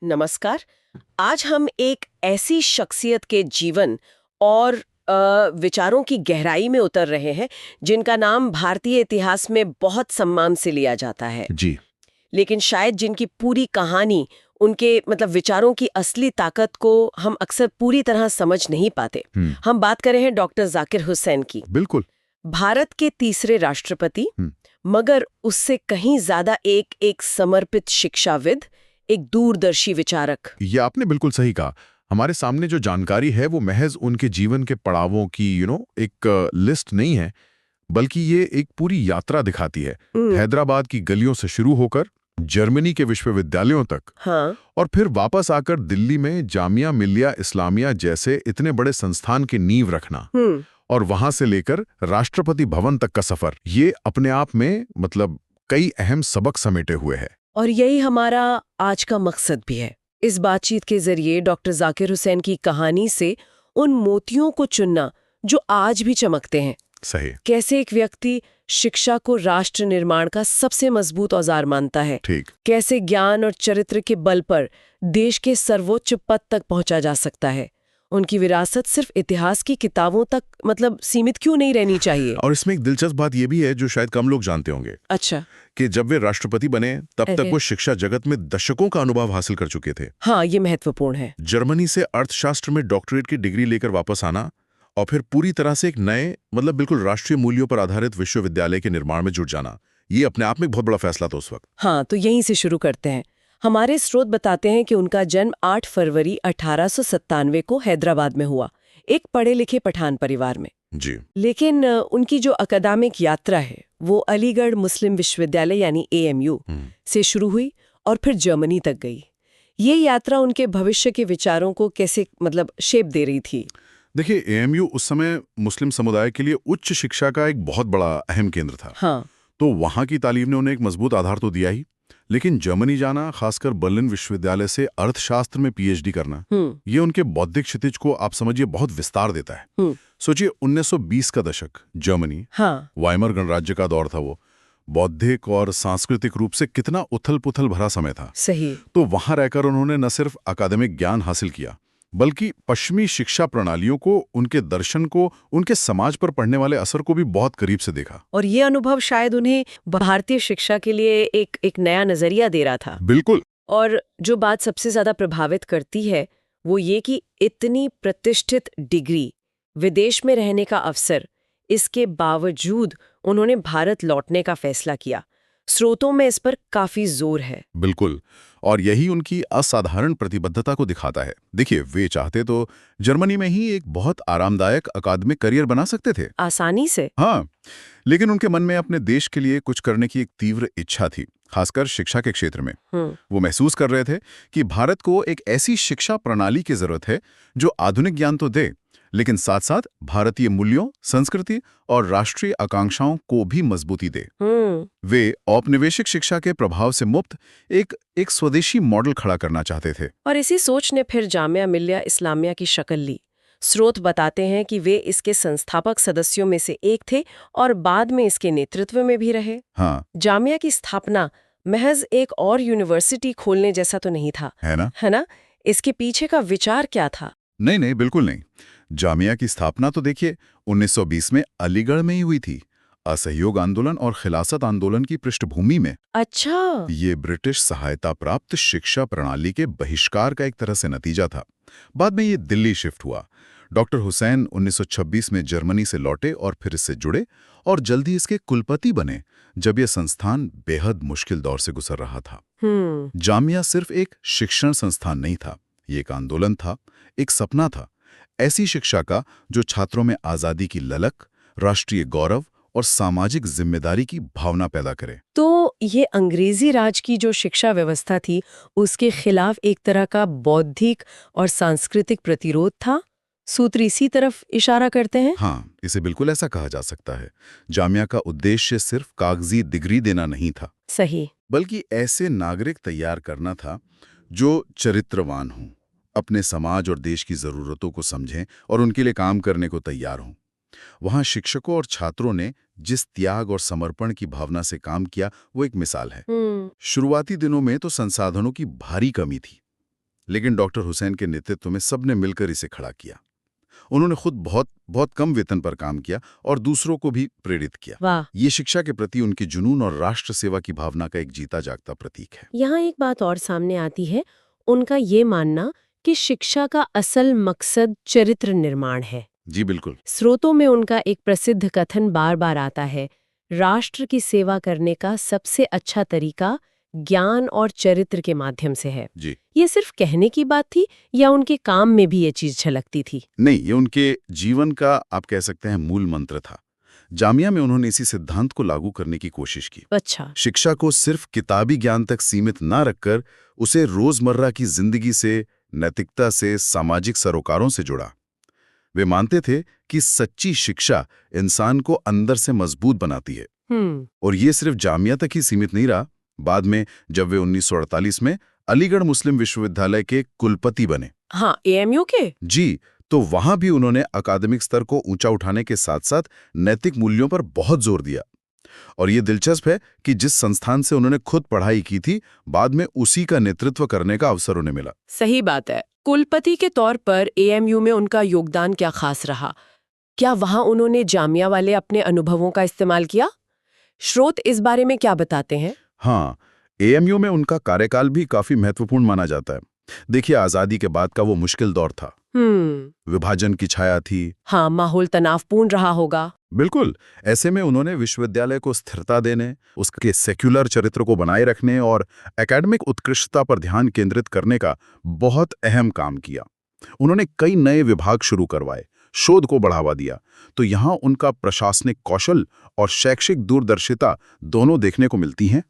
नमस्कार। आज हम एक ऐसी शख्सियत के जीवन और विचारों की गहराई में उतर रहे हैं जिनका नाम भारतीय इतिहास में बहुत सम्मान से लिया जाता है। जी। लेकिन शायद जिनकी पूरी कहानी, उनके मतलब विचारों की असली ताकत को हम अक्सर पूरी तरह समझ नहीं पाते। हम बात कर रहे हैं डॉक्टर जाकिर हुसैन की। बिल्कुल। भारत के तीसरे राष्ट्रपति, हम्म। मगर उससे कहीं ज्यादा एक समर्पित शिक्षाविद, एक दूरदर्शी विचारक। ये आपने बिल्कुल सही कहा। हमारे सामने जो जानकारी है वो महज उनके जीवन के पड़ावों की एक लिस्ट नहीं है, बल्कि ये एक पूरी यात्रा दिखाती है। हैदराबाद की गलियों से शुरू होकर जर्मनी के विश्वविद्यालयों तक, हाँ। और फिर वापस आकर दिल्ली में जामिया मिलिया इस्लामिया जैसे इतने बड़े संस्थान की नींव रखना, और वहां से लेकर राष्ट्रपति भवन तक का सफर, ये अपने आप में मतलब कई अहम सबक समेटे हुए है। और यही हमारा आज का मकसद भी है। इस बातचीत के जरिए डॉक्टर जाकिर हुसैन की कहानी से उन मोतियों को चुनना जो आज भी चमकते हैं। सही। कैसे एक व्यक्ति शिक्षा को राष्ट्र निर्माण का सबसे मजबूत औजार मानता है। ठीक। कैसे ज्ञान और चरित्र के बल पर देश के सर्वोच्च पद तक पहुंचा जा सकता है। उनकी विरासत सिर्फ इतिहास की किताबों तक मतलब सीमित क्यों नहीं रहनी चाहिए। और इसमें एक दिलचस्प बात यह भी है जो शायद कम लोग जानते होंगे। अच्छा। कि जब वे राष्ट्रपति बने तब तक वो शिक्षा जगत में दशकों का अनुभव हासिल कर चुके थे। हाँ, ये महत्वपूर्ण है। जर्मनी से अर्थशास्त्र में डॉक्टरेट की डिग्री लेकर वापस आना और फिर पूरी तरह से एक नए मतलब बिल्कुल राष्ट्रीय मूल्यों पर आधारित विश्वविद्यालय के निर्माण में जुट जाना, ये अपने आप में एक बहुत बड़ा फैसला था उस वक्त। हाँ, तो यहीं से शुरू करते हैं। हमारे स्रोत बताते हैं कि उनका जन्म 8 फरवरी 1897 को हैदराबाद में हुआ, एक पढ़े लिखे पठान परिवार में। जी। लेकिन उनकी जो अकादमिक यात्रा है वो अलीगढ़ मुस्लिम विश्वविद्यालय यानी AMU से शुरू हुई और फिर जर्मनी तक गई। ये यात्रा उनके भविष्य के विचारों को कैसे मतलब शेप दे रही थी। देखिए, AMU उस समय मुस्लिम समुदाय के लिए उच्च शिक्षा का एक बहुत बड़ा अहम केंद्र था। हाँ। तो वहां की तालीम ने उन्हें एक मजबूत आधार तो दिया ही, लेकिन जर्मनी जाना, खासकर बर्लिन विश्वविद्यालय से अर्थशास्त्र में PhD करना, ये उनके बौद्धिक क्षितिज को आप समझिए बहुत विस्तार देता है। सोचिए 1920 का दशक, जर्मनी। हाँ। वाइमर गणराज्य का दौर था वो। बौद्धिक और सांस्कृतिक रूप से कितना उथल पुथल भरा समय था। सही। तो वहां रहकर उन्होंने न सिर्फ अकादमिक ज्ञान हासिल किया, बल्कि पश्चिमी शिक्षा प्रणालियों को, उनके दर्शन को, उनके समाज पर पड़ने वाले असर को भी बहुत करीब से देखा। और ये अनुभव शायद उन्हें भारतीय शिक्षा के लिए एक नया नजरिया दे रहा था। बिल्कुल। और जो बात सबसे ज्यादा प्रभावित करती है वो ये कि इतनी प्रतिष्ठित डिग्री, विदेश में रहने का अवसर, इसके बावजूद उन्होंने भारत लौटने का फैसला किया। स्रोतों में इस पर काफी जोर है। बिल्कुल। और यही उनकी असाधारण प्रतिबद्धता को दिखाता है। देखिए, वे चाहते तो जर्मनी में ही एक बहुत आरामदायक अकादमिक करियर बना सकते थे, आसानी से। हाँ, लेकिन उनके मन में अपने देश के लिए कुछ करने की एक तीव्र इच्छा थी, खासकर शिक्षा के क्षेत्र में। वो महसूस कर रहे थे कि भारत को एक ऐसी शिक्षा प्रणाली की जरूरत है जो आधुनिक ज्ञान तो दे, लेकिन साथ साथ भारतीय मूल्यों, संस्कृति और राष्ट्रीय आकांक्षाओं को भी मजबूती दे। वे औपनिवेशिक शिक्षा के प्रभाव से मुक्त एक स्वदेशी मॉडल खड़ा करना चाहते थे। और इसी सोच ने फिर जामिया मिलिया इस्लामिया की शक्ल ली। स्रोत बताते हैं कि वे इसके संस्थापक सदस्यों में से एक थे और बाद में इसके नेतृत्व में भी रहे। हाँ। जामिया की स्थापना महज एक और यूनिवर्सिटी खोलने जैसा तो नहीं था, है ना? इसके पीछे का विचार क्या था? नहीं, बिल्कुल नहीं। जामिया की स्थापना तो देखिए 1920 में अलीगढ़ में ही हुई थी, असहयोग आंदोलन और खिलाफत आंदोलन की पृष्ठभूमि में। अच्छा। ये ब्रिटिश सहायता प्राप्त शिक्षा प्रणाली के बहिष्कार का एक तरह से नतीजा था। बाद में ये दिल्ली शिफ्ट हुआ। डॉक्टर हुसैन 1926 में जर्मनी से लौटे और फिर इससे जुड़े और जल्दी इसके कुलपति बने, जब यह संस्थान बेहद मुश्किल दौर से गुजर रहा था। जामिया सिर्फ एक शिक्षण संस्थान नहीं था, ये एक आंदोलन था, एक सपना था, ऐसी शिक्षा का जो छात्रों में आजादी की ललक, राष्ट्रीय गौरव और सामाजिक जिम्मेदारी की भावना पैदा करे। तो ये अंग्रेजी राज की जो शिक्षा व्यवस्था थी उसके खिलाफ एक तरह का बौद्धिक और सांस्कृतिक प्रतिरोध था। सूत्र इसी तरफ इशारा करते हैं। हाँ, इसे बिल्कुल ऐसा कहा जा सकता है। जामिया का उद्देश्य सिर्फ कागजी डिग्री देना नहीं था, सही, बल्कि ऐसे नागरिक तैयार करना था जो चरित्रवान हों, अपने समाज और देश की जरूरतों को समझें और उनके लिए काम करने को तैयार हों। वहां शिक्षकों और छात्रों ने जिस त्याग और समर्पण की भावना से काम किया वो एक मिसाल है। शुरुआती दिनों में तो संसाधनों की भारी कमी थी, लेकिन डॉक्टर हुसैन के नेतृत्व में सबने मिलकर इसे खड़ा किया। उन्होंने खुद बहुत बहुत कम वेतन पर काम किया और दूसरों को भी प्रेरित किया। वाह। ये शिक्षा के प्रति उनकी जुनून और राष्ट्र सेवा की भावना का एक जीता जागता प्रतीक है। यहाँ एक बात और सामने आती है, उनका ये मानना कि शिक्षा का असल मकसद चरित्र निर्माण है। जी बिल्कुल। स्रोतों में उनका एक प्रसिद्ध कथन बार बार आता है, राष्ट्र की सेवा करने का सबसे अच्छा तरीका ज्ञान और चरित्र के माध्यम से है। जी। ये सिर्फ कहने की बात थी या उनके काम में भी ये चीज झलकती थी? नहीं, ये उनके जीवन का आप कह सकते हैं मूल मंत्र था। जामिया में उन्होंने इसी सिद्धांत को लागू करने की कोशिश की। अच्छा। शिक्षा को सिर्फ किताबी ज्ञान तक सीमित ना रखकर उसे रोजमर्रा की जिंदगी से, नैतिकता से, सामाजिक सरोकारों से जुड़ा। वे मानते थे कि सच्ची शिक्षा इंसान को अंदर से मजबूत बनाती है। और ये सिर्फ जामिया तक ही सीमित नहीं रहा। बाद में जब वे 1948 में अलीगढ़ मुस्लिम विश्वविद्यालय के कुलपति बने, हाँ, एएमयू के, जी, तो वहां भी उन्होंने अकादमिक स्तर को ऊंचा उठाने के साथ साथ नैतिक मूल्यों पर बहुत जोर दिया। और ये दिलचस्प है कि जिस संस्थान से उन्होंने खुद पढ़ाई की थी, बाद में उसी का नेतृत्व करने का अवसर उन्हें मिला। सही बात है। कुलपति के तौर पर एएमयू में उनका योगदान क्या खास रहा? क्या वहां उन्होंने जामिया वाले अपने अनुभवों का इस्तेमाल किया? स्रोत इस बारे में क्या बताते हैं? हाँ, एएमयू में उनका कार्यकाल भी काफी महत्वपूर्ण माना जाता है। देखिए, आजादी के बाद का वो मुश्किल दौर था। विभाजन की छाया थी। हाँ, माहौल तनावपूर्ण रहा होगा। बिल्कुल। ऐसे में उन्होंने विश्वविद्यालय को स्थिरता देने, उसके सेक्युलर चरित्र को बनाए रखने और एकेडमिक उत्कृष्टता पर ध्यान केंद्रित करने का बहुत अहम काम किया। उन्होंने कई नए विभाग शुरू करवाए, शोध को बढ़ावा दिया। तो यहाँ उनका प्रशासनिक कौशल और शैक्षिक दूरदर्शिता दोनों देखने को मिलती हैं।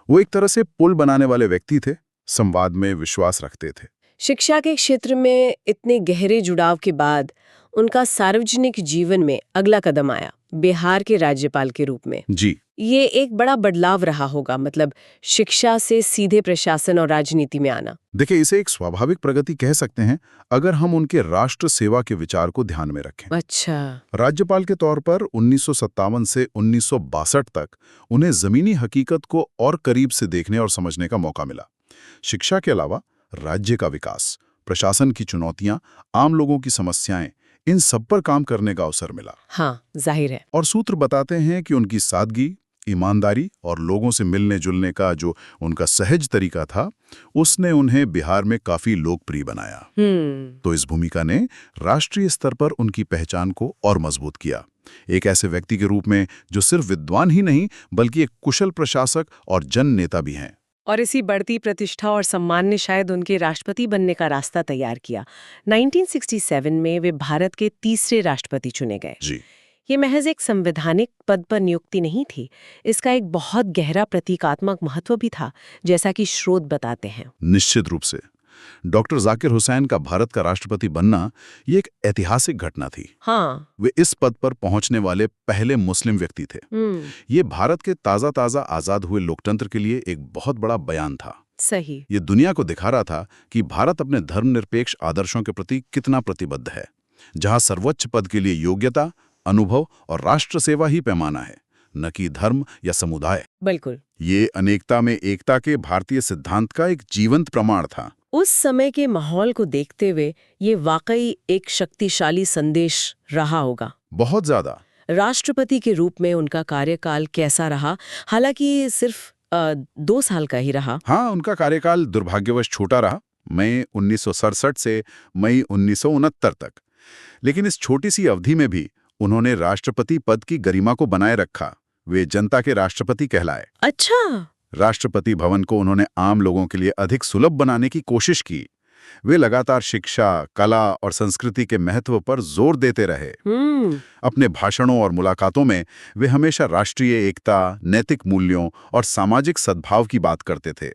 वो एक तरह से पुल बनाने वाले व्यक्ति थे, संवाद में विश्वास रखते थे। शिक्षा के क्षेत्र में इतने गहरे जुड़ाव के बाद उनका सार्वजनिक जीवन में अगला कदम आया, बिहार के राज्यपाल के रूप में। जी। ये एक बड़ा बदलाव रहा होगा, मतलब शिक्षा से सीधे प्रशासन और राजनीति में आना। देखिए, इसे एक स्वाभाविक प्रगति कह सकते हैं अगर हम उनके राष्ट्र सेवा के विचार को ध्यान में रखें। अच्छा। राज्यपाल के तौर पर 1957 से 1962 तक उन्हें जमीनी हकीकत को और करीब से देखने और समझने का मौका मिला। शिक्षा के अलावा राज्य का विकास, प्रशासन की चुनौतियां, आम लोगों की समस्याएं, इन सब पर काम करने का अवसर मिला। हाँ, जाहिर है। और सूत्र बताते हैं कि उनकी सादगी, ईमानदारी और लोगों से मिलने जुलने का जो उनका सहज तरीका था, उसने उन्हें बिहार में काफी लोकप्रिय बनाया। तो इस भूमिका ने राष्ट्रीय स्तर पर उनकी पहचान को और मजबूत किया, एक ऐसे व्यक्ति के रूप में जो सिर्फ विद्वान ही नहीं बल्कि एक कुशल प्रशासक और जन नेता भी हैं। और इसी बढ़ती प्रतिष्ठा और सम्मान ने शायद उनके राष्ट्रपति बनने का रास्ता तैयार किया। 1967 में वे भारत के तीसरे राष्ट्रपति चुने गए। जी। ये महज एक संवैधानिक पद पर नियुक्ति नहीं थी, इसका एक बहुत गहरा प्रतीकात्मक महत्व भी था, जैसा कि स्रोत बताते हैं। निश्चित रूप से डॉक्टर जाकिर हुसैन का भारत का राष्ट्रपति बनना ये एक ऐतिहासिक घटना थी। हाँ। वे इस पद पर पहुंचने वाले पहले मुस्लिम व्यक्ति थे। ये भारत के ताजा आजाद हुए लोकतंत्र के लिए एक बहुत बड़ा बयान था। सही। ये दुनिया को दिखा रहा था कि भारत अपने धर्मनिरपेक्ष आदर्शों के प्रति कितना प्रतिबद्ध है, जहां सर्वोच्च पद के लिए योग्यता, अनुभव और राष्ट्र सेवा ही पैमाना है, न कि धर्म या समुदाय। बिल्कुल। ये अनेकता में एकता के भारतीय सिद्धांत का एक जीवंत प्रमाण था। उस समय के माहौल को देखते हुए ये वाकई एक शक्तिशाली संदेश रहा होगा। बहुत ज्यादा। राष्ट्रपति के रूप में उनका कार्यकाल कैसा रहा? हालांकि सिर्फ 2 साल का ही रहा। हाँ, उनका कार्यकाल दुर्भाग्यवश छोटा रहा, मई 1967 से मई 1969 तक। लेकिन इस छोटी सी अवधि में भी उन्होंने राष्ट्रपति पद की गरिमा को बनाए रखा। वे जनता के राष्ट्रपति कहलाए। अच्छा। राष्ट्रपति भवन को उन्होंने आम लोगों के लिए अधिक सुलभ बनाने की कोशिश की। वे लगातार शिक्षा, कला और संस्कृति के महत्व पर जोर देते रहे। अपने भाषणों और मुलाकातों में वे हमेशा राष्ट्रीय एकता, नैतिक मूल्यों और सामाजिक सद्भाव की बात करते थे।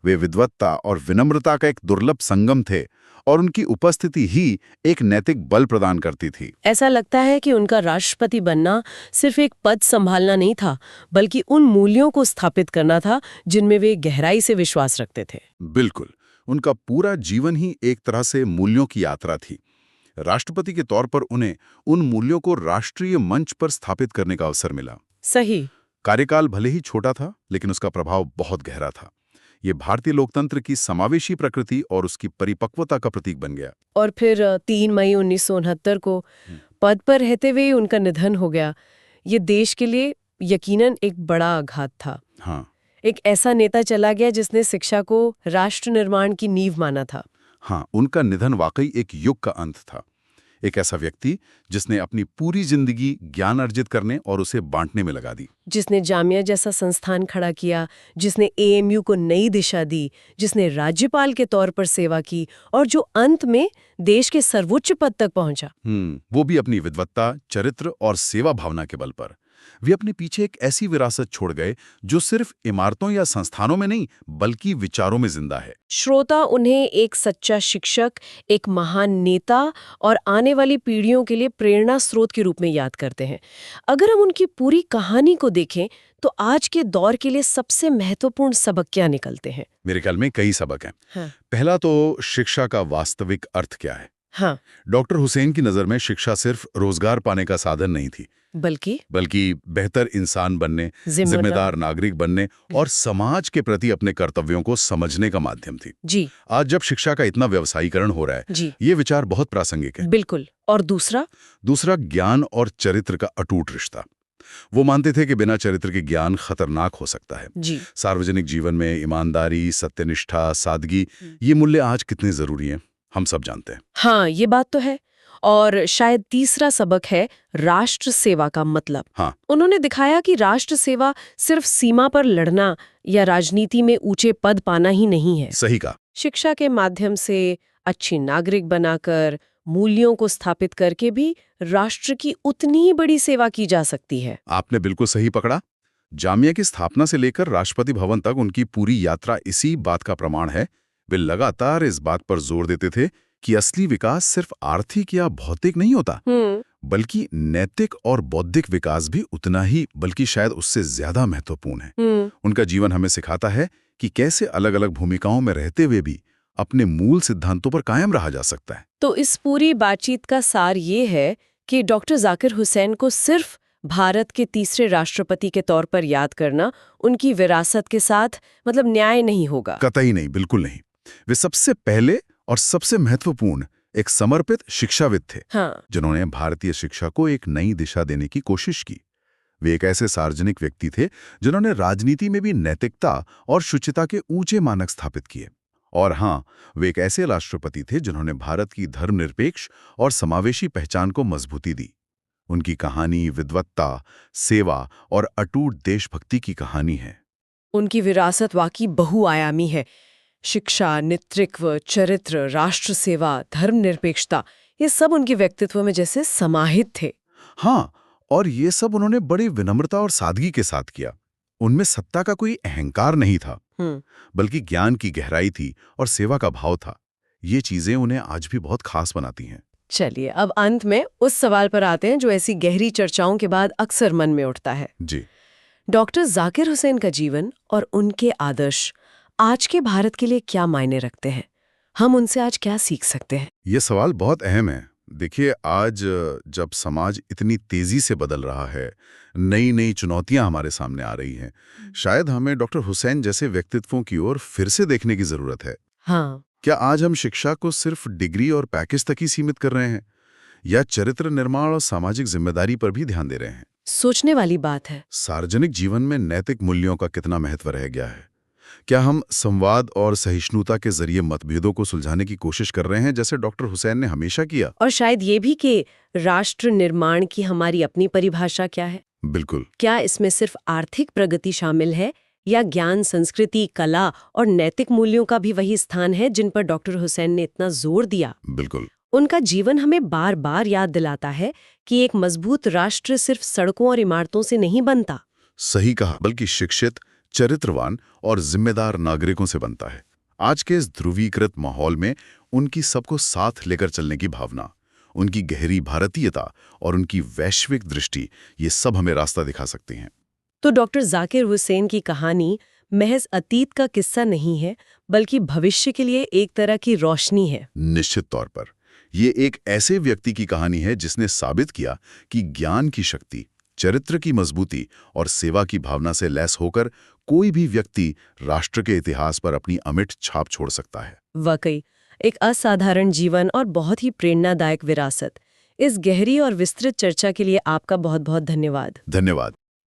वे विद्वत्ता और विनम्रता का एक दुर्लभ संगम थे और उनकी उपस्थिति ही एक नैतिक बल प्रदान करती थी। ऐसा लगता है कि उनका राष्ट्रपति बनना सिर्फ एक पद संभालना नहीं था, बल्कि उन मूल्यों को स्थापित करना था जिनमें वे गहराई से विश्वास रखते थे। बिल्कुल। उनका पूरा जीवन ही एक तरह से मूल्यों की यात्रा थी। राष्ट्रपति के तौर पर उन्हें उन मूल्यों को राष्ट्रीय मंच पर स्थापित करने का अवसर मिला। सही। कार्यकाल भले ही छोटा था, लेकिन उसका प्रभाव बहुत गहरा था। ये भारतीय लोकतंत्र की समावेशी प्रकृति और उसकी परिपक्वता का प्रतीक बन गया। और फिर 3 मई 1969 को पद पर रहते हुए ही उनका निधन हो गया। ये देश के लिए यकीनन एक बड़ा आघात था। हाँ एक ऐसा नेता चला गया जिसने शिक्षा को राष्ट्र निर्माण की नींव माना था। हाँ, उनका निधन वाकई एक युग का अंत था। एक ऐसा व्यक्ति जिसने अपनी पूरी जिंदगी ज्ञान अर्जित करने और उसे बांटने में लगा दी। जिसने जामिया जैसा संस्थान खड़ा किया, जिसने एएमयू को नई दिशा दी, जिसने राज्यपाल के तौर पर सेवा की और जो अंत में देश के सर्वोच्च पद तक पहुंचा। वो भी अपनी विद्वत्ता, चरित्र और सेवा भावना के बल पर। वे अपने पीछे एक ऐसी विरासत छोड़ गए जो सिर्फ इमारतों या संस्थानों में नहीं बल्कि विचारों में जिंदा है। श्रोता उन्हें एक सच्चा शिक्षक, एक महान नेता और आने वाली पीढ़ियों के लिए प्रेरणा स्रोत के रूप में याद करते हैं। अगर हम उनकी पूरी कहानी को देखें तो आज के दौर के लिए सबसे महत्वपूर्ण सबक क्या निकलते हैं? मेरे ख्याल में कई सबक हैं। हाँ। पहला तो शिक्षा का वास्तविक अर्थ क्या है। हाँ। डॉक्टर हुसैन की नजर में शिक्षा सिर्फ रोजगार पाने का साधन नहीं थी, बल्कि बेहतर इंसान बनने, जिम्मेदार नागरिक बनने और समाज के प्रति अपने कर्तव्यों को समझने का माध्यम थी। जी। आज जब शिक्षा का इतना व्यवसायीकरण हो रहा है, ये विचार बहुत प्रासंगिक है। बिल्कुल। और दूसरा ज्ञान और चरित्र का अटूट रिश्ता। वो मानते थे कि बिना चरित्र के ज्ञान खतरनाक हो सकता है। जी। सार्वजनिक जीवन में ईमानदारी, सत्यनिष्ठा, सादगी, ये मूल्य आज कितने जरूरी हैं, हम सब जानते हैं। हाँ, ये बात तो है। और शायद तीसरा सबक है राष्ट्र सेवा का मतलब। हाँ। उन्होंने दिखाया कि राष्ट्र सेवा सिर्फ सीमा पर लड़ना या राजनीति में ऊंचे पद पाना ही नहीं है। सही कहा। शिक्षा के माध्यम से अच्छी नागरिक बनाकर, मूल्यों को स्थापित करके भी राष्ट्र की उतनी ही बड़ी सेवा की जा सकती है। आपने बिल्कुल सही पकड़ा। जामिया की स्थापना से लेकर राष्ट्रपति भवन तक उनकी पूरी यात्रा इसी बात का प्रमाण है। वे लगातार इस बात पर जोर देते थे कि असली विकास सिर्फ आर्थिक या भौतिक नहीं होता, बल्कि नैतिक और बौद्धिक विकास भी उतना ही, बल्कि शायद उससे ज्यादा महत्वपूर्ण है। उनका जीवन हमें सिखाता है कि कैसे अलग अलग भूमिकाओं में रहते हुए भी अपने मूल सिद्धांतों पर कायम रहा जा सकता है। तो इस पूरी बातचीत का सार ये है कि डॉक्टर जाकिर हुसैन को सिर्फ भारत के तीसरे राष्ट्रपति के तौर पर याद करना उनकी विरासत के साथ न्याय नहीं होगा। कतई नहीं, बिल्कुल नहीं। वे सबसे पहले और सबसे महत्वपूर्ण एक समर्पित शिक्षाविद थे। हाँ। जिन्होंने भारतीय शिक्षा को एक नई दिशा देने की कोशिश की। वे एक ऐसे सार्वजनिक व्यक्ति थे जिन्होंने राजनीति में भी नैतिकता और शुचिता के ऊंचे मानक स्थापित किए। और हाँ, वे एक ऐसे राष्ट्रपति थे जिन्होंने भारत की धर्मनिरपेक्ष और समावेशी पहचान को मजबूती दी। उनकी कहानी विद्वत्ता, सेवा और अटूट देशभक्ति की कहानी है। उनकी विरासत वाकई बहुआयामी है। शिक्षा, नेतृत्व, चरित्र, राष्ट्र सेवा, धर्मनिरपेक्षता, ये सब उनके व्यक्तित्व में जैसे समाहित थे। हाँ, और ये सब उन्होंने बड़ी विनम्रता और सादगी के साथ किया। उनमें सत्ता का कोई अहंकार नहीं था, बल्कि ज्ञान की गहराई थी और सेवा का भाव था। ये चीजें उन्हें आज भी बहुत खास बनाती हैं। चलिए, अब अंत में उस सवाल पर आते हैं जो ऐसी गहरी चर्चाओं के बाद अक्सर मन में उठता है। जी। डॉक्टर जाकिर हुसैन का जीवन और उनके आदर्श आज के भारत के लिए क्या मायने रखते हैं? हम उनसे आज क्या सीख सकते हैं? ये सवाल बहुत अहम है। देखिए, आज जब समाज इतनी तेजी से बदल रहा है, नई नई चुनौतियां हमारे सामने आ रही हैं, शायद हमें डॉक्टर हुसैन जैसे व्यक्तित्वों की ओर फिर से देखने की जरूरत है। हाँ। क्या आज हम शिक्षा को सिर्फ डिग्री और पैकेज तक ही सीमित कर रहे हैं, या चरित्र निर्माण और सामाजिक जिम्मेदारी पर भी ध्यान दे रहे हैं? सोचने वाली बात है। सार्वजनिक जीवन में नैतिक मूल्यों का कितना महत्व रह गया है? क्या हम संवाद और सहिष्णुता के जरिए मतभेदों को सुलझाने की कोशिश कर रहे हैं, जैसे डॉक्टर हुसैन ने हमेशा किया? और शायद ये भी कि राष्ट्र निर्माण की हमारी अपनी परिभाषा क्या है? बिल्कुल। क्या इसमें सिर्फ आर्थिक प्रगति शामिल है, या ज्ञान, संस्कृति, कला और नैतिक मूल्यों का भी वही स्थान है जिन पर डॉक्टर हुसैन ने इतना जोर दिया? बिल्कुल। उनका जीवन हमें बार बार याद दिलाता है कि एक मजबूत राष्ट्र सिर्फ सड़कों और इमारतों से नहीं बनता। सही कहा, बल्कि शिक्षित, चरित्रवान और जिम्मेदार नागरिकों से बनता है। आज के इस ध्रुवीकृत माहौल में उनकी सबको साथ लेकर चलने की भावना, उनकी गहरी भारतीयता और उनकी वैश्विक दृष्टि, ये सब हमें रास्ता दिखा सकते हैं। तो डॉक्टर जाकिर हुसैन की कहानी महज अतीत का किस्सा नहीं है, बल्कि भविष्य के लिए एक तरह की रोशनी है। निश्चित तौर पर ये एक ऐसे व्यक्ति की कहानी है जिसने साबित किया कि ज्ञान की शक्ति, चरित्र की मजबूती और सेवा की भावना से लैस होकर कोई भी व्यक्ति राष्ट्र के इतिहास पर अपनी अमिट छाप छोड़ सकता है। वाकई एक असाधारण जीवन और बहुत ही प्रेरणादायक विरासत। इस गहरी और विस्तृत चर्चा के लिए आपका बहुत बहुत धन्यवाद। धन्यवाद।